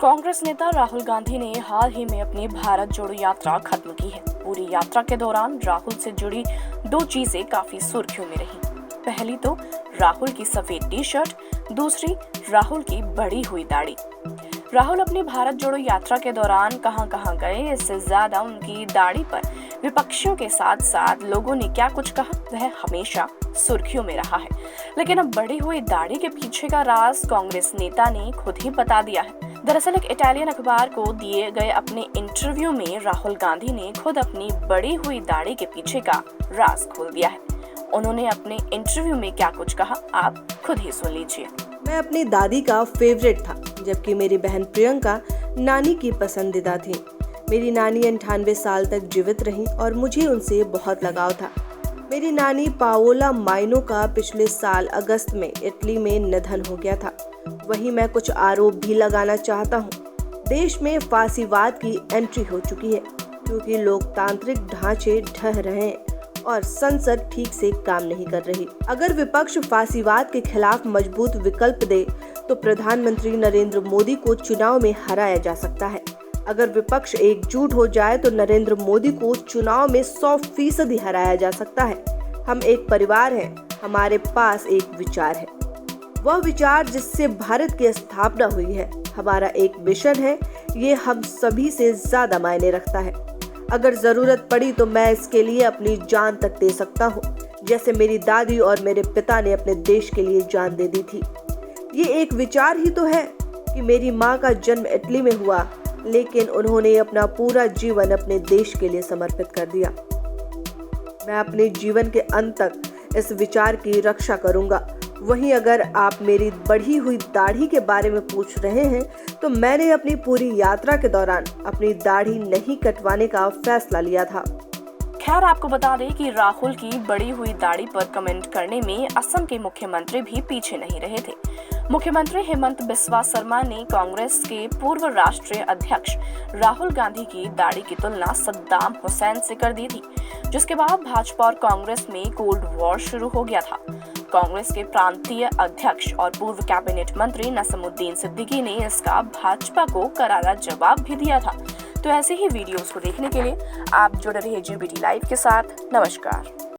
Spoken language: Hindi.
कांग्रेस नेता राहुल गांधी ने हाल ही में अपनी भारत जोड़ो यात्रा खत्म की है। पूरी यात्रा के दौरान राहुल से जुड़ी दो चीजें काफी सुर्खियों में रही। पहली तो राहुल की सफेद टी शर्ट, दूसरी राहुल की बढ़ी हुई दाढ़ी। राहुल अपनी भारत जोड़ो यात्रा के दौरान कहां गए, इससे ज्यादा उनकी दाढ़ी पर विपक्षियों के साथ साथ लोगों ने क्या कुछ कहा वह हमेशा सुर्खियों में रहा है। लेकिन अब बढ़ी हुई दाढ़ी के पीछे का राज कांग्रेस नेता ने खुद ही बता दिया है। दरअसल एक इटालियन अखबार को दिए गए अपने इंटरव्यू में राहुल गांधी ने खुद अपनी बढ़ी हुई दाढ़ी के पीछे का राज खोल दिया है। उन्होंने अपने इंटरव्यू में क्या कुछ कहा, आप खुद ही सुन लीजिए। मैं अपनी दादी का फेवरेट था, जबकि मेरी बहन प्रियंका नानी की पसंदीदा थी। मेरी नानी 98 साल तक जीवित रही और मुझे उनसे बहुत लगाव था। मेरी नानी पाओला माइनो का पिछले साल अगस्त में इटली में निधन हो गया था। वहीं मैं कुछ आरोप भी लगाना चाहता हूँ। देश में फांसीवाद की एंट्री हो चुकी है, क्योंकि लोकतांत्रिक ढांचे ढह रहे हैं और संसद ठीक से काम नहीं कर रही। अगर विपक्ष फांसीवाद के खिलाफ मजबूत विकल्प दे तो प्रधानमंत्री नरेंद्र मोदी को चुनाव में हराया जा सकता है। अगर विपक्ष एकजुट हो जाए तो नरेंद्र मोदी को चुनाव में 100% हराया जा सकता है। हम एक परिवार हैं, हमारे पास एक विचार है, वह विचार जिससे भारत की स्थापना हुई है। हमारा एक मिशन है, ये हम सभी से ज्यादा मायने रखता है। अगर जरूरत पड़ी तो मैं इसके लिए अपनी जान तक दे सकता हूँ, जैसे मेरी दादी और मेरे पिता ने अपने देश के लिए जान दे दी थी। ये एक विचार ही तो है कि मेरी माँ का जन्म इटली में हुआ, लेकिन उन्होंने अपना पूरा जीवन अपने देश के लिए समर्पित कर दिया। मैं अपने जीवन के अंत तक इस विचार की रक्षा करूंगा। वहीं अगर आप मेरी बढ़ी हुई दाढ़ी के बारे में पूछ रहे हैं, तो मैंने अपनी पूरी यात्रा के दौरान अपनी दाढ़ी नहीं कटवाने का फैसला लिया था। खैर, आपको बता दें कि राहुल की बढ़ी हुई दाढ़ी पर कमेंट करने में असम के मुख्यमंत्री भी पीछे नहीं रहे थे। मुख्यमंत्री हेमंत बिस्वा शर्मा ने कांग्रेस के पूर्व राष्ट्रीय अध्यक्ष राहुल गांधी की दाढ़ी की तुलना सद्दाम हुसैन से कर दी थी, जिसके बाद भाजपा और कांग्रेस में कोल्ड वॉर शुरू हो गया था। कांग्रेस के प्रांतीय अध्यक्ष और पूर्व कैबिनेट मंत्री नसीमुद्दीन सिद्दीकी ने इसका भाजपा को करारा जवाब भी दिया था। तो ऐसे ही वीडियोस को देखने के लिए आप जुड़े रहिए GBT लाइव के साथ। नमस्कार।